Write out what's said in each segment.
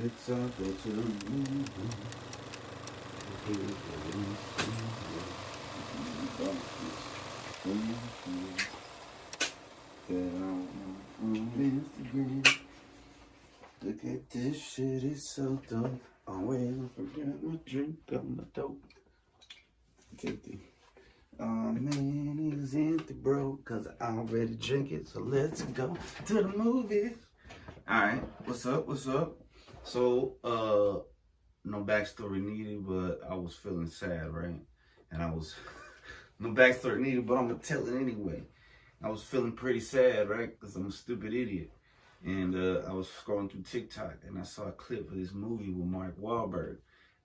Let's all go to the moon. Get on Instagram. Look at this shit, it's so dope. Always forget my drink on the dope. Guilty. Oh man, it's empty, bro, cause I already drink it. So let's go to the movies. Alright, what's up? What's up? So, no backstory needed, but I was feeling sad, right? And I was, no backstory needed, but I'm gonna tell it anyway. I was feeling pretty sad, right? Because I'm a stupid idiot. And I was scrolling through TikTok and I saw a clip of this movie with Mark Wahlberg.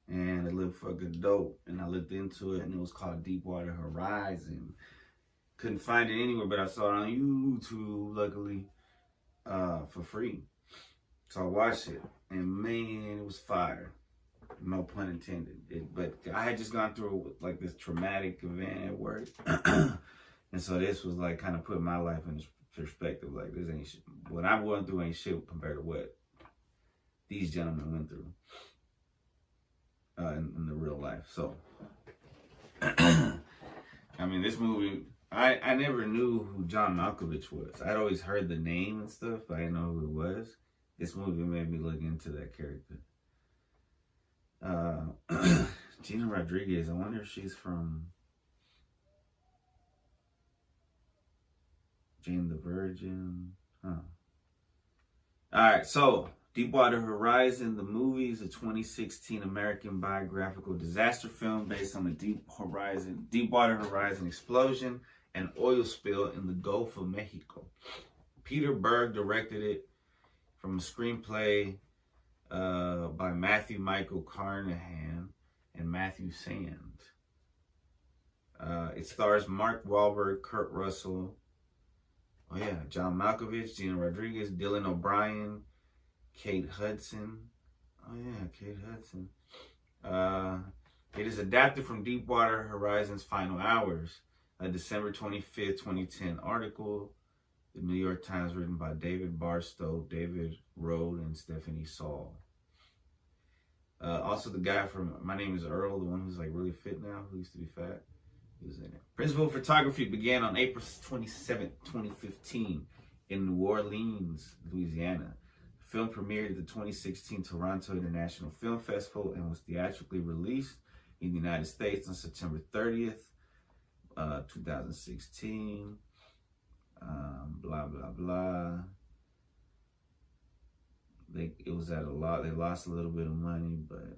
And it looked fucking dope. And I looked into it and it was called Deepwater Horizon. Couldn't find it anywhere, but I saw it on YouTube, luckily, for free. So I watched it. And man, it was fire. No pun intended. But I had just gone through like this traumatic event at work. And so this was like kind of putting my life in perspective. Like this ain't shit. What I'm going through ain't shit compared to what these gentlemen went through in the real life. So, I mean, this movie, I never knew who John Malkovich was. I'd always heard the name and stuff, but I didn't know who it was. This movie made me look into that character. Gina Rodriguez, I wonder if she's from Jane the Virgin. Huh. Alright, so Deepwater Horizon, the movie, is a 2016 American biographical disaster film based on the Deepwater Horizon explosion and oil spill in the Gulf of Mexico. Peter Berg directed it from a screenplay by Matthew Michael Carnahan and Matthew Sand. It stars Mark Wahlberg, Kurt Russell, John Malkovich, Gina Rodriguez, Dylan O'Brien, Kate Hudson. Kate Hudson. It is adapted from Deepwater Horizon's Final Hours, a December 25th, 2010 article. The New York Times, written by David Barstow, David Rode, and Stephanie Saul. Also the guy from My Name is Earl, the one who's like really fit now, who used to be fat. He was in it. Principal photography began on April 27th, 2015 in New Orleans, Louisiana. The film premiered at the 2016 Toronto International Film Festival and was theatrically released in the United States on September 30th, 2016. Blah, blah, blah. It was at a lot. They lost a little bit of money, but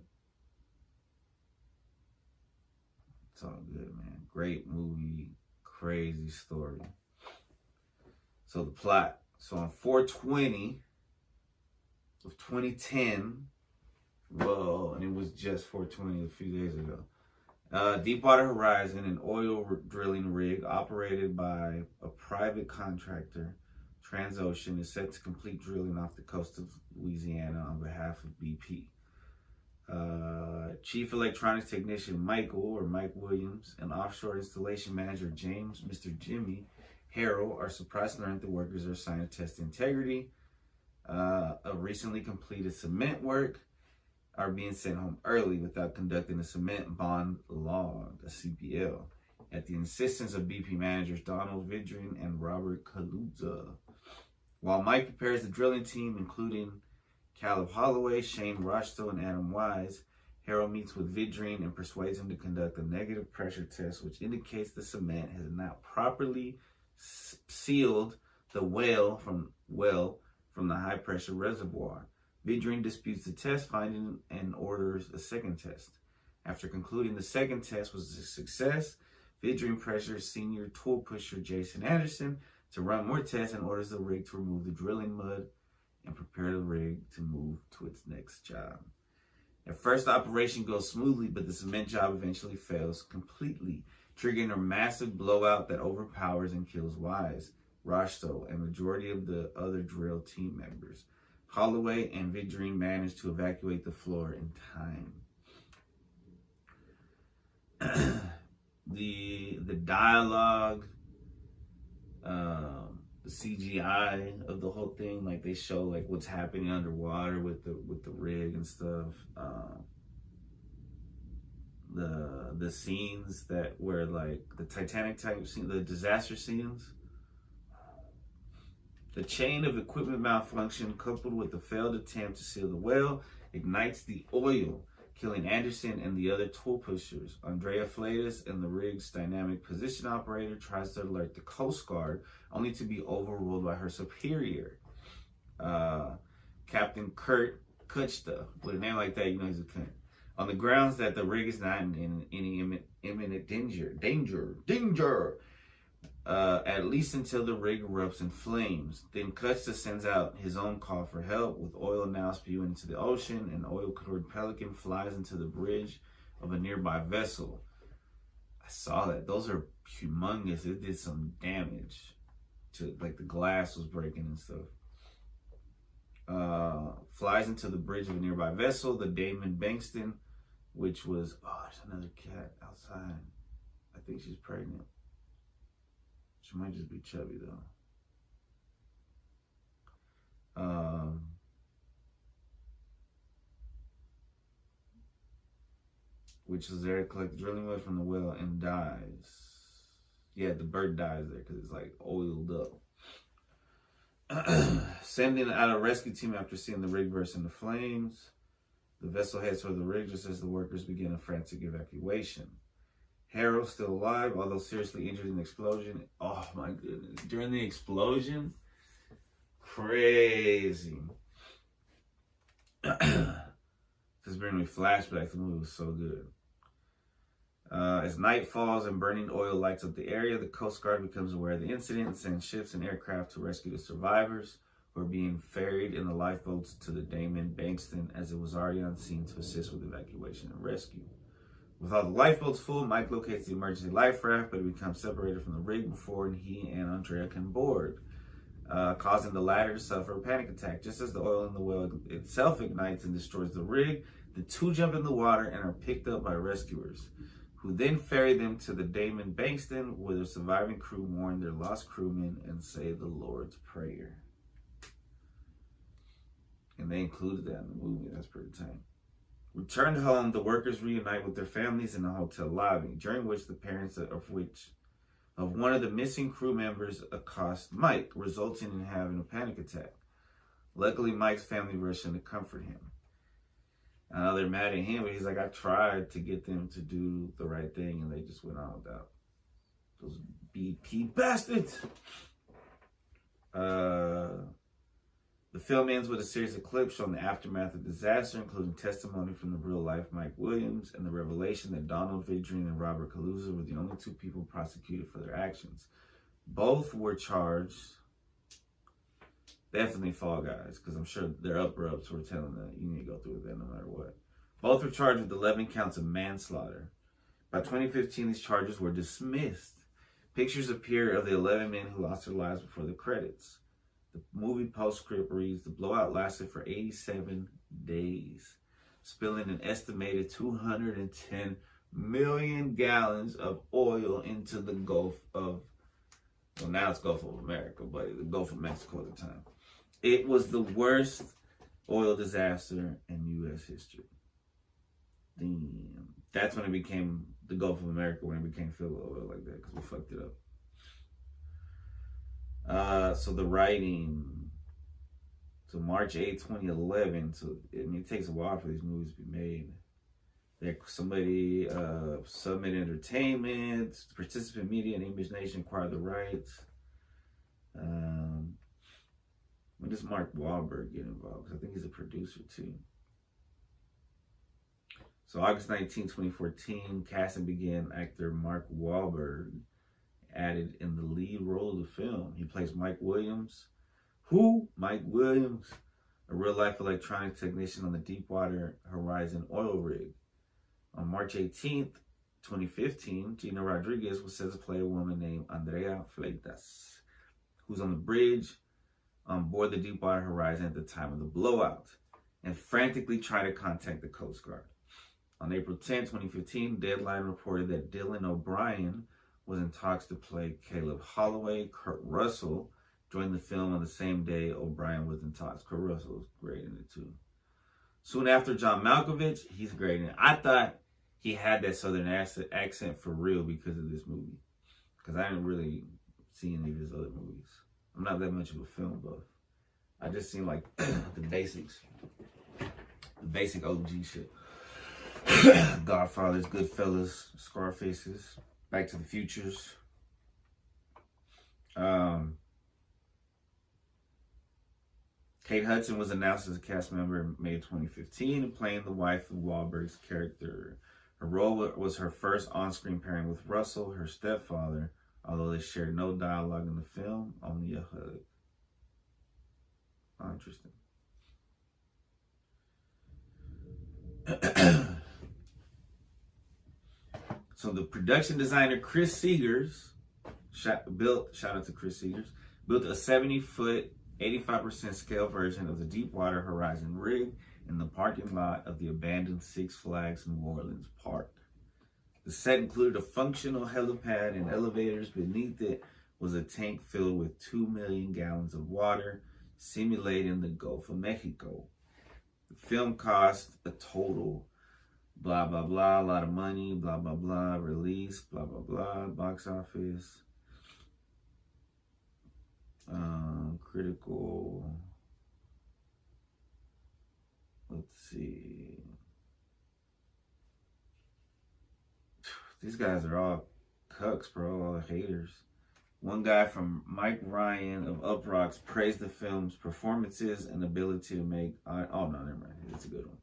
it's all good, man. Great movie, crazy story. So the plot. So on 4/20 of 2010, whoa, and it was just 4/20 a few days ago. Deepwater Horizon, an oil drilling rig operated by a private contractor, Transocean, is set to complete drilling off the coast of Louisiana on behalf of BP. Chief Electronics Technician Mike Williams, and Offshore Installation Manager James, Mr. Jimmy Harrell, are surprised to learn that the workers are assigned to test integrity of recently completed cement work, are being sent home early without conducting a cement bond log, a CBL, at the insistence of BP managers Donald Vidrin and Robert Kaluza. While Mike prepares the drilling team, including Caleb Holloway, Shane Rochto, and Adam Wise, Harrell meets with Vidrin and persuades him to conduct a negative pressure test, which indicates the cement has not properly sealed the well from the high pressure reservoir. Vidrin disputes the test finding and orders a second test. After concluding the second test was a success, Vidrin pressures senior tool pusher Jason Anderson to run more tests and orders the rig to remove the drilling mud and prepare the rig to move to its next job. At first, the operation goes smoothly, but the cement job eventually fails completely, triggering a massive blowout that overpowers and kills Wise, Rochto, and majority of the other drill team members. Holloway and Vidrin manage to evacuate the floor in time. The dialogue CGI of the whole thing. Like they show like what's happening underwater with the rig and stuff. The scenes that were like the Titanic type scene, the disaster scenes. The chain of equipment malfunction coupled with the failed attempt to seal the whale ignites the oil, killing Anderson and the other tool pushers. Andrea Flatus and the rig's dynamic position operator tries to alert the Coast Guard, only to be overruled by her superior, Captain Kurt Kuchta. With a name like that, you know he's a cunt. On the grounds that the rig is not in any imminent danger. At least until the rig erupts in flames. Then Kuchta sends out his own call for help, with oil now spewing into the ocean. An oil-covered pelican flies into the bridge of a nearby vessel. I saw that. Those are humongous. It did some damage to, like, the glass was breaking and stuff. Flies into the bridge of a nearby vessel. The Damon Bankston, which was, there's another cat outside. I think she's pregnant. She might just be chubby though. Which is there to collect drilling wood from the well and dies. Yeah, the bird dies there because it's like oiled up. Sending out a rescue team after seeing the rig burst into flames. The vessel heads toward the rig just as the workers begin a frantic evacuation. Harold still alive, although seriously injured in the explosion. Oh my goodness. During the explosion, crazy. Just bringing me flashbacks. The movie was so good. As night falls and burning oil lights up the area, the Coast Guard becomes aware of the incident and sends ships and aircraft to rescue the survivors, who are being ferried in the lifeboats to the Damon Bankston, as it was already on scene to assist with evacuation and rescue. With all the lifeboats full, Mike locates the emergency life raft, but he becomes separated from the rig before he and Andrea can board, causing the latter to suffer a panic attack. Just as the oil in the well itself ignites and destroys the rig, the two jump in the water and are picked up by rescuers, who then ferry them to the Damon Bankston, where the surviving crew mourn their lost crewmen and say the Lord's Prayer. And they included that in the movie. That's pretty tight. Returned home, the workers reunite with their families in the hotel lobby, during which the parents of one of the missing crew members accost Mike, resulting in having a panic attack. Luckily, Mike's family rushed in to comfort him. I know they're mad at him, but he's like, I tried to get them to do the right thing, and they just went all out. Those BP bastards! The film ends with a series of clips showing the aftermath of the disaster, including testimony from the real-life Mike Williams and the revelation that Donald Vidrine and Robert Calusa were the only two people prosecuted for their actions. Both were charged, definitely Fall Guys, because I'm sure their upper-ups were telling them you need to go through with that no matter what. Both were charged with 11 counts of manslaughter. By 2015, these charges were dismissed. Pictures appear of the 11 men who lost their lives before the credits. The movie postscript reads, the blowout lasted for 87 days, spilling an estimated 210 million gallons of oil into the Gulf of, well, now it's Gulf of America, but the Gulf of Mexico at the time. It was the worst oil disaster in U.S. history. Damn. That's when it became the Gulf of America, when it became filled with oil like that, because we fucked it up. So the writing, so March 8, 2011, so it takes a while for these movies to be made. Somebody, Summit Entertainment, Participant Media, and Image Nation acquired the rights. When does Mark Wahlberg get involved? Because I think he's a producer too. So August 19, 2014, casting began. Actor Mark Wahlberg added in the lead role of the film. He plays Mike Williams. Who? Mike Williams, a real-life electronic technician on the Deepwater Horizon oil rig. On March 18th, 2015, Gina Rodriguez was set to play a woman named Andrea Fleitas, who's on the bridge on board the Deepwater Horizon at the time of the blowout, and frantically tried to contact the Coast Guard. On April 10, 2015, Deadline reported that Dylan O'Brien was in talks to play Caleb Holloway, Kurt Russell, joined the film on the same day O'Brien was in talks. Kurt Russell was great in it too. Soon after, John Malkovich, he's great in it. I thought he had that Southern accent for real because of this movie. Because I didn't really see any of his other movies. I'm not that much of a film buff. I just seen like the basics. The basic OG shit. Godfathers, Goodfellas, Scarfaces, Back to the Futures. Kate Hudson was announced as a cast member in May 2015 and playing the wife of Wahlberg's character. Her role was her first on-screen pairing with Russell, her stepfather, although they shared no dialogue in the film, only a hug. Oh, interesting. So the production designer Chris Seegers shout out to Chris Seegers, built a 70-foot, 85% scale version of the Deepwater Horizon rig in the parking lot of the abandoned Six Flags New Orleans Park. The set included a functional helipad, and elevators beneath it was a tank filled with 2 million gallons of water, simulating the Gulf of Mexico. The film cost a total blah, blah, blah, a lot of money, blah, blah, blah, release, blah, blah, blah, box office, critical, let's see. These guys are all cucks, bro, all the haters. One guy from Mike Ryan of Uprocks praised the film's performances and ability to make, oh no, never mind, that's a good one.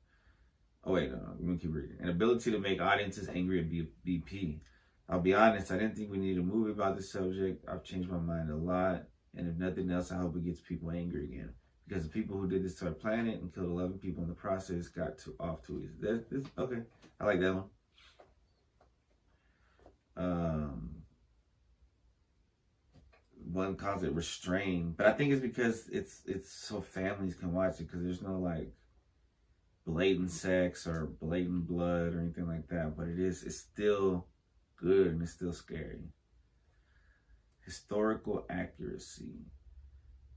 Oh wait, no, I'm gonna keep reading. An ability to make audiences angry at BP. I'll be honest, I didn't think we needed a movie about this subject. I've changed my mind a lot. And if nothing else, I hope it gets people angry again. Because the people who did this to our planet and killed 11 people in the process got off too easy. Okay, I like that one. One calls it restrained. But I think it's because it's so families can watch it. Because there's no like blatant sex or blatant blood or anything like that. But it's still good and it's still scary. Historical accuracy.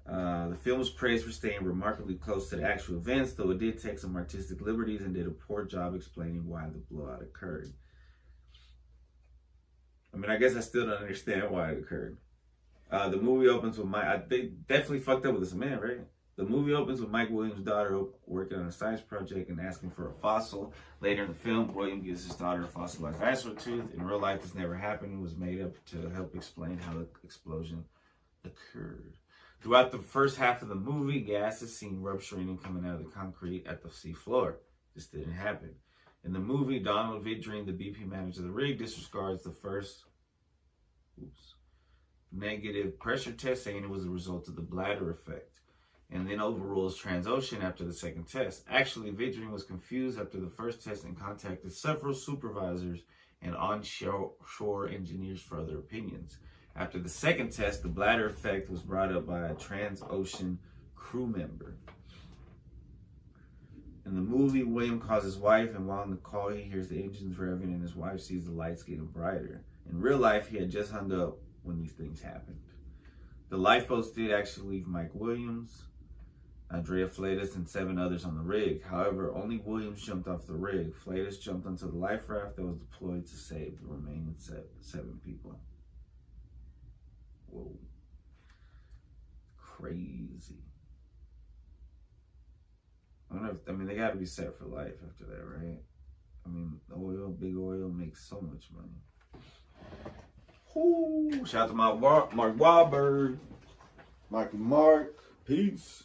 The film was praised for staying remarkably close to the actual events, though it did take some artistic liberties and did a poor job explaining why the blowout occurred. I mean, I guess I still don't understand why it occurred. The movie opens with they definitely fucked up with this man, right? The movie opens with Mike Williams' daughter working on a science project and asking for a fossil. Later in the film, William gives his daughter a fossilized dinosaur tooth. In real life, this never happened. It was made up to help explain how the explosion occurred. Throughout the first half of the movie, gas is seen rupturing and coming out of the concrete at the seafloor. This didn't happen. In the movie, Donald Vidring, the BP manager of the rig, disregards the first negative pressure test, saying it was a result of the bladder effect, and then overrules Transocean after the second test. Actually, Vidring was confused after the first test and contacted several supervisors and onshore engineers for other opinions. After the second test, the bladder effect was brought up by a Transocean crew member. In the movie, William calls his wife, and while on the call, he hears the engines revving and his wife sees the lights getting brighter. In real life, he had just hung up when these things happened. The lifeboats did actually leave Mike Williams, Andrea Flatus, and 7 others on the rig. However, only Williams jumped off the rig. Flatus jumped onto the life raft that was deployed to save the remaining 7 people. Whoa. Crazy. I mean, they gotta be set for life after that, right? I mean, big oil makes so much money. Ooh, shout out to my Mark Wahlberg. Mark, peace.